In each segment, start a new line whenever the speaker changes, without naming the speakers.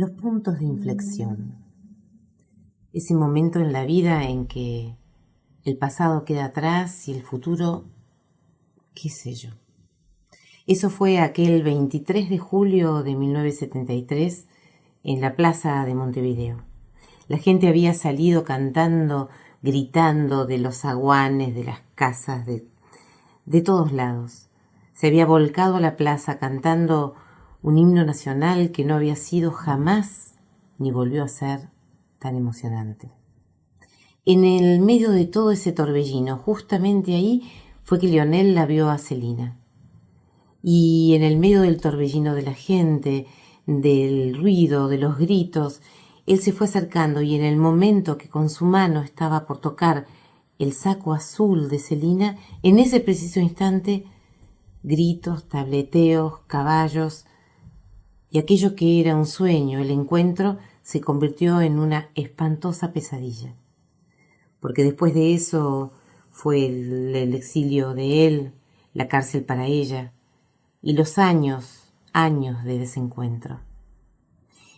Los puntos de inflexión. Ese momento en la vida en que el pasado queda atrás y el futuro, qué sé yo. Eso fue aquel 23 de julio de 1973 en la plaza de Montevideo. La gente había salido cantando, gritando de los zaguanes, de las casas, de todos lados. Se había volcado a la plaza cantando un himno nacional que no había sido jamás ni volvió a ser tan emocionante. En el medio de todo ese torbellino, justamente ahí, fue que Lionel la vio a Celina. Y en el medio del torbellino de la gente, del ruido, de los gritos, él se fue acercando y en el momento que con su mano estaba por tocar el saco azul de Celina, en ese preciso instante, gritos, tableteos, caballos, y aquello que era un sueño, el encuentro, se convirtió en una espantosa pesadilla. Porque después de eso fue el exilio de él, la cárcel para ella, y los años de desencuentro.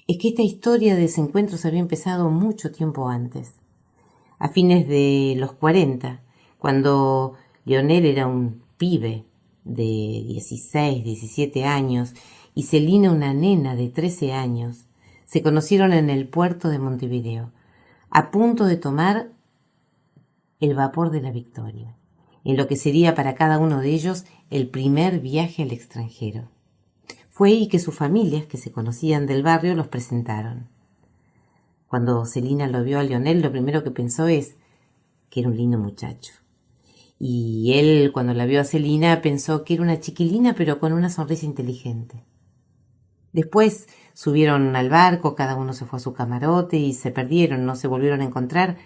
Es que esta historia de desencuentros había empezado mucho tiempo antes, a fines de los 40, cuando Lionel era un pibe de 16, 17 años y Celina una nena de 13 años. Se conocieron en el puerto de Montevideo, a punto de tomar el vapor de la Victoria, en lo que sería para cada uno de ellos el primer viaje al extranjero. Fue ahí que sus familias, que se conocían del barrio, los presentaron. Cuando Celina lo vio a Lionel, lo primero que pensó es que era un lindo muchacho. Y él, cuando la vio a Celina, pensó que era una chiquilina, pero con una sonrisa inteligente. Después subieron al barco, cada uno se fue a su camarote y se perdieron, no se volvieron a encontrar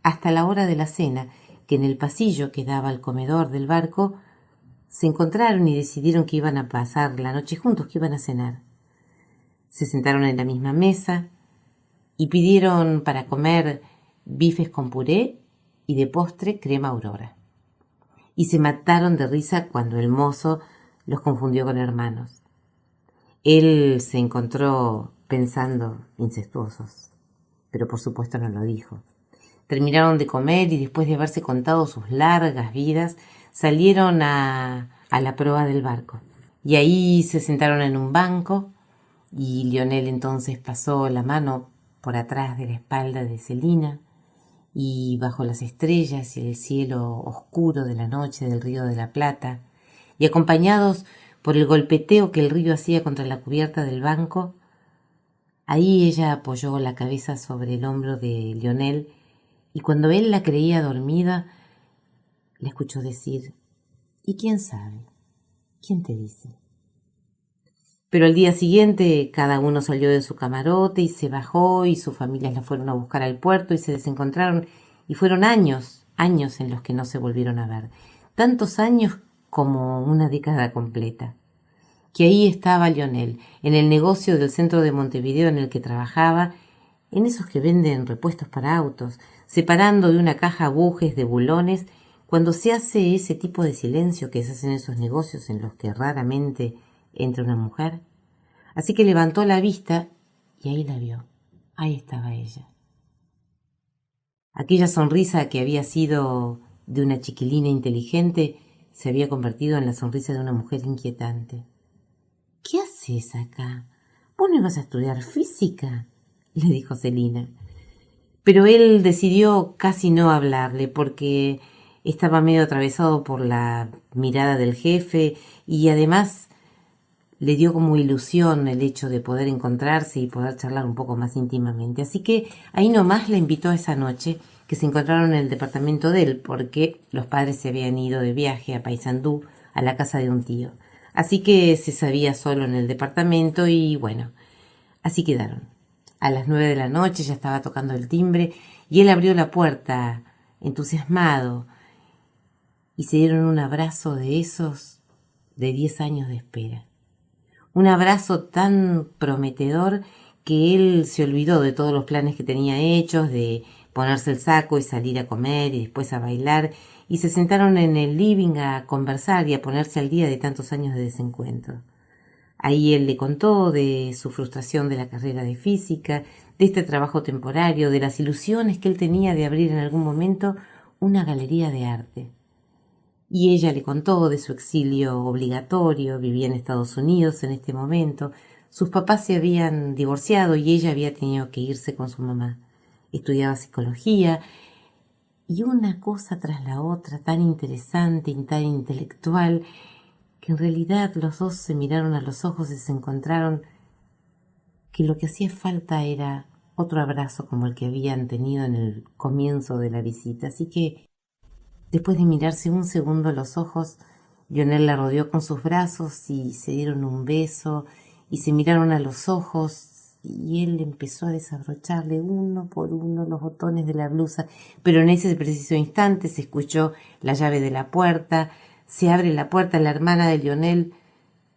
hasta la hora de la cena, que en el pasillo que daba al comedor del barco se encontraron y decidieron que iban a pasar la noche juntos, que iban a cenar. Se sentaron en la misma mesa y pidieron para comer bifes con puré y de postre crema Aurora. Y se mataron de risa cuando el mozo los confundió con hermanos. Él se encontró pensando incestuosos, pero por supuesto no lo dijo. Terminaron de comer y después de haberse contado sus largas vidas, salieron a la proa del barco. Y ahí se sentaron en un banco y Lionel entonces pasó la mano por atrás de la espalda de Celina y bajo las estrellas y el cielo oscuro de la noche del Río de la Plata y acompañados por el golpeteo que el río hacía contra la cubierta del banco, ahí ella apoyó la cabeza sobre el hombro de Lionel y cuando él la creía dormida, la escuchó decir: ¿y quién sabe? ¿Quién te dice? Pero al día siguiente cada uno salió de su camarote y se bajó y sus familias la fueron a buscar al puerto y se desencontraron y fueron años en los que no se volvieron a ver. Tantos años como una década completa. Que ahí estaba Lionel, en el negocio del centro de Montevideo en el que trabajaba, en esos que venden repuestos para autos, separando de una caja bujes de bulones, cuando se hace ese tipo de silencio que se hace en esos negocios en los que raramente entra una mujer. Así que levantó la vista y ahí la vio. Ahí estaba ella. Aquella sonrisa que había sido de una chiquilina inteligente se había convertido en la sonrisa de una mujer inquietante. ¿Qué haces acá? ¿Vos no ibas a estudiar física?, le dijo Celina. Pero él decidió casi no hablarle porque estaba medio atravesado por la mirada del jefe y además le dio como ilusión el hecho de poder encontrarse y poder charlar un poco más íntimamente. Así que ahí nomás le invitó a esa noche que se encontraron en el departamento de él porque los padres se habían ido de viaje a Paysandú, a la casa de un tío. Así que se sabía solo en el departamento y bueno, así quedaron. A las 9 de la noche ya estaba tocando el timbre y él abrió la puerta, entusiasmado, y se dieron un abrazo de esos de 10 años de espera. Un abrazo tan prometedor que él se olvidó de todos los planes que tenía hechos, de ponerse el saco y salir a comer y después a bailar, y se sentaron en el living a conversar y a ponerse al día de tantos años de desencuentro. Ahí él le contó de su frustración de la carrera de física, de este trabajo temporario, de las ilusiones que él tenía de abrir en algún momento una galería de arte. Y ella le contó de su exilio obligatorio, vivía en Estados Unidos en este momento. Sus papás se habían divorciado y ella había tenido que irse con su mamá. Estudiaba psicología y una cosa tras la otra, tan interesante y tan intelectual, que en realidad los dos se miraron a los ojos y se encontraron que lo que hacía falta era otro abrazo como el que habían tenido en el comienzo de la visita. Así que, después de mirarse un segundo a los ojos, Lionel la rodeó con sus brazos y se dieron un beso y se miraron a los ojos y él empezó a desabrocharle uno por uno los botones de la blusa, pero en ese preciso instante se escuchó la llave de la puerta, se abre la puerta, la hermana de Lionel,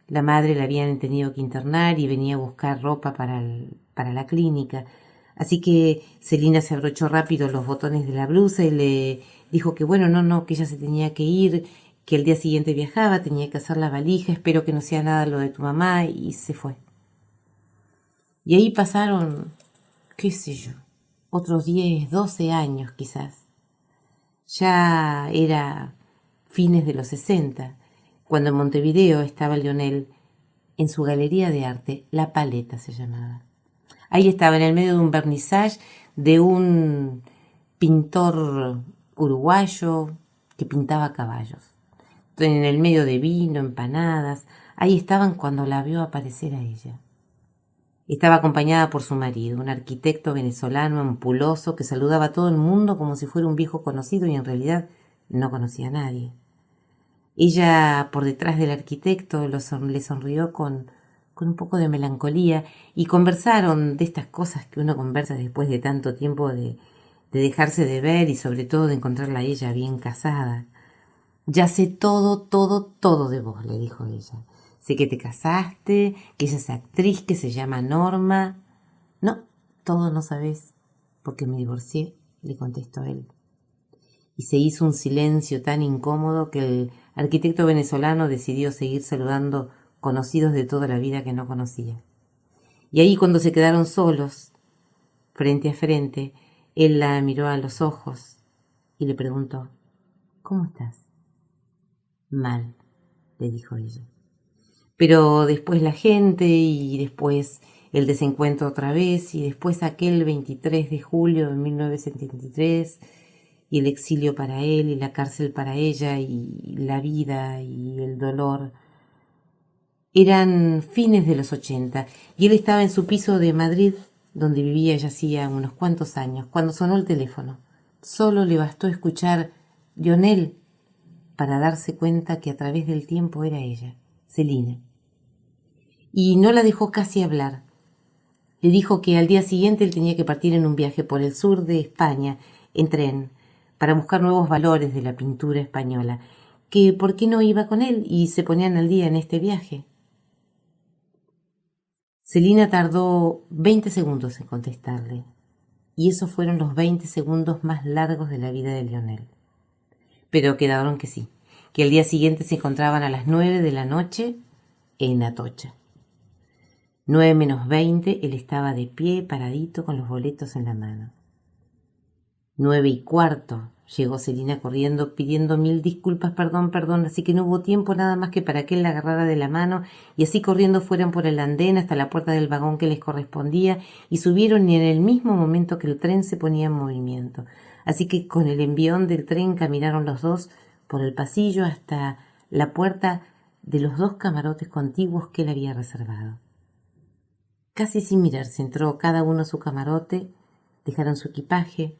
la madre la habían tenido que internar y venía a buscar ropa para la clínica. Así que Celina se abrochó rápido los botones de la blusa y le dijo que bueno, no, que ella se tenía que ir, que el día siguiente viajaba, tenía que hacer la valija, espero que no sea nada lo de tu mamá, y se fue. Y ahí pasaron, qué sé yo, otros 10, 12 años quizás. Ya era fines de los 60, cuando en Montevideo estaba Lionel en su galería de arte, La Paleta se llamaba. Ahí estaba en el medio de un vernissage de un pintor uruguayo que pintaba caballos. En el medio de vino, empanadas, ahí estaban cuando la vio aparecer a ella. Estaba acompañada por su marido, un arquitecto venezolano ampuloso que saludaba a todo el mundo como si fuera un viejo conocido y en realidad no conocía a nadie. Ella, por detrás del arquitecto, le sonrió con un poco de melancolía y conversaron de estas cosas que uno conversa después de tanto tiempo de dejarse de ver y sobre todo de encontrarla a ella bien casada. Ya sé todo de vos, le dijo ella. Sé que te casaste, que ella es actriz, que se llama Norma. No, todo no sabés, porque me divorcié, le contestó él. Y se hizo un silencio tan incómodo que el arquitecto venezolano decidió seguir saludando conocidos de toda la vida que no conocía. Y ahí, cuando se quedaron solos, frente a frente, él la miró a los ojos y le preguntó: ¿Cómo estás? Mal, le dijo ella. Pero después la gente y después el desencuentro otra vez y después aquel 23 de julio de 1973 y el exilio para él y la cárcel para ella y la vida y el dolor. Eran fines de los 80 y él estaba en su piso de Madrid, donde vivía ya hacía unos cuantos años, cuando sonó el teléfono. Solo le bastó escuchar Lionel para darse cuenta que a través del tiempo era ella, Celina. Y no la dejó casi hablar. Le dijo que al día siguiente él tenía que partir en un viaje por el sur de España, en tren, para buscar nuevos valores de la pintura española, que por qué no iba con él y se ponían al día en este viaje. Celina tardó 20 segundos en contestarle, y esos fueron los 20 segundos más largos de la vida de Lionel. Pero quedaron que sí, que el día siguiente se encontraban a las 9 de la noche en Atocha. 9:20, él estaba de pie, paradito, con los boletos en la mano. 9:15, llegó Celina corriendo, pidiendo 1000 disculpas, perdón, así que no hubo tiempo nada más que para que él la agarrara de la mano y así corriendo fueran por el andén hasta la puerta del vagón que les correspondía y subieron en el mismo momento que el tren se ponía en movimiento. Así que con el envión del tren caminaron los dos por el pasillo hasta la puerta de los 2 camarotes contiguos que él había reservado. Casi sin mirarse entró cada uno a su camarote, dejaron su equipaje,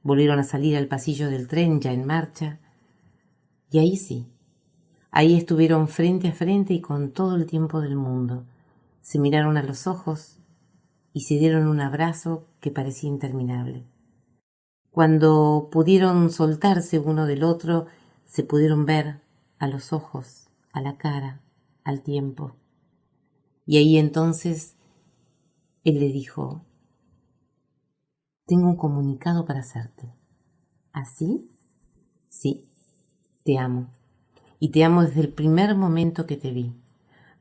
volvieron a salir al pasillo del tren ya en marcha, y ahí sí, ahí estuvieron frente a frente y con todo el tiempo del mundo. Se miraron a los ojos y se dieron un abrazo que parecía interminable. Cuando pudieron soltarse uno del otro, se pudieron ver a los ojos, a la cara, al tiempo. Y ahí entonces él le dijo: tengo un comunicado para hacerte. ¿Así? Sí, te amo. Y te amo desde el primer momento que te vi.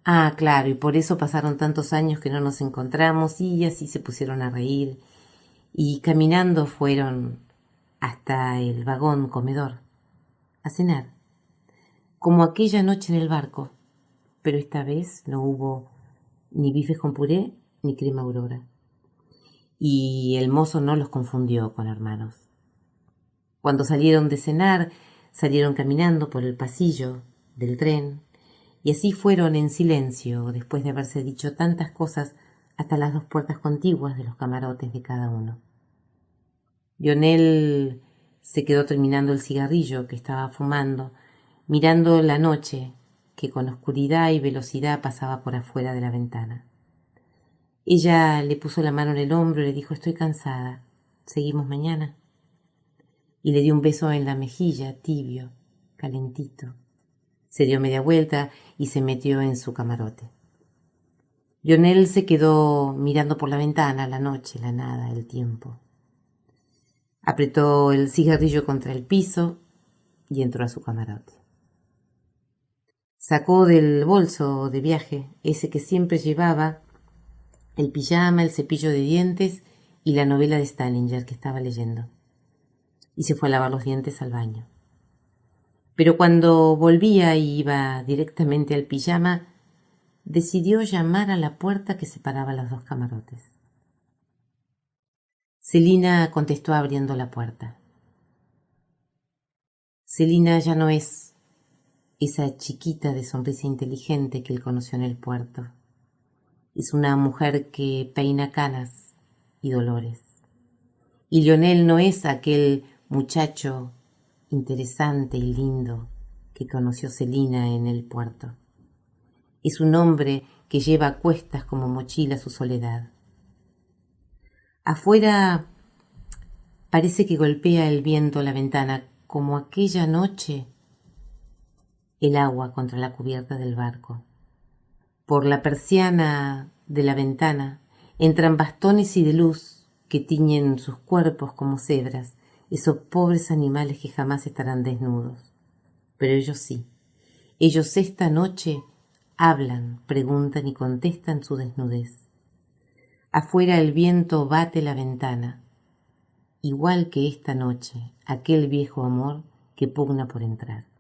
Ah, claro, y por eso pasaron tantos años que no nos encontramos y así se pusieron a reír y caminando fueron hasta el vagón comedor a cenar, como aquella noche en el barco, pero esta vez no hubo ni bifes con puré ni crema aurora. Y el mozo no los confundió con hermanos. Cuando salieron de cenar, salieron caminando por el pasillo del tren, y así fueron en silencio, después de haberse dicho tantas cosas, hasta las 2 puertas contiguas de los camarotes de cada uno. Lionel se quedó terminando el cigarrillo que estaba fumando, mirando la noche que con oscuridad y velocidad pasaba por afuera de la ventana. Ella le puso la mano en el hombro y le dijo: estoy cansada, seguimos mañana. Y le dio un beso en la mejilla, tibio, calentito. Se dio media vuelta y se metió en su camarote. Lionel se quedó mirando por la ventana, la noche, la nada, el tiempo. Apretó el cigarrillo contra el piso y entró a su camarote. Sacó del bolso de viaje, ese que siempre llevaba, el pijama, el cepillo de dientes y la novela de Salinger que estaba leyendo, y se fue a lavar los dientes al baño. Pero cuando volvía y iba directamente al pijama, decidió llamar a la puerta que separaba los 2 camarotes. Celina contestó abriendo la puerta. Celina ya no es esa chiquita de sonrisa inteligente que él conoció en el puerto. Es una mujer que peina canas y dolores. Y Lionel no es aquel muchacho interesante y lindo que conoció Celina en el puerto. Es un hombre que lleva a cuestas como mochila su soledad. Afuera parece que golpea el viento la ventana, como aquella noche el agua contra la cubierta del barco. Por la persiana de la ventana entran bastones y de luz que tiñen sus cuerpos como cebras, esos pobres animales que jamás estarán desnudos. Pero ellos sí. Ellos esta noche hablan, preguntan y contestan su desnudez. Afuera el viento bate la ventana, igual que esta noche aquel viejo amor que pugna por entrar.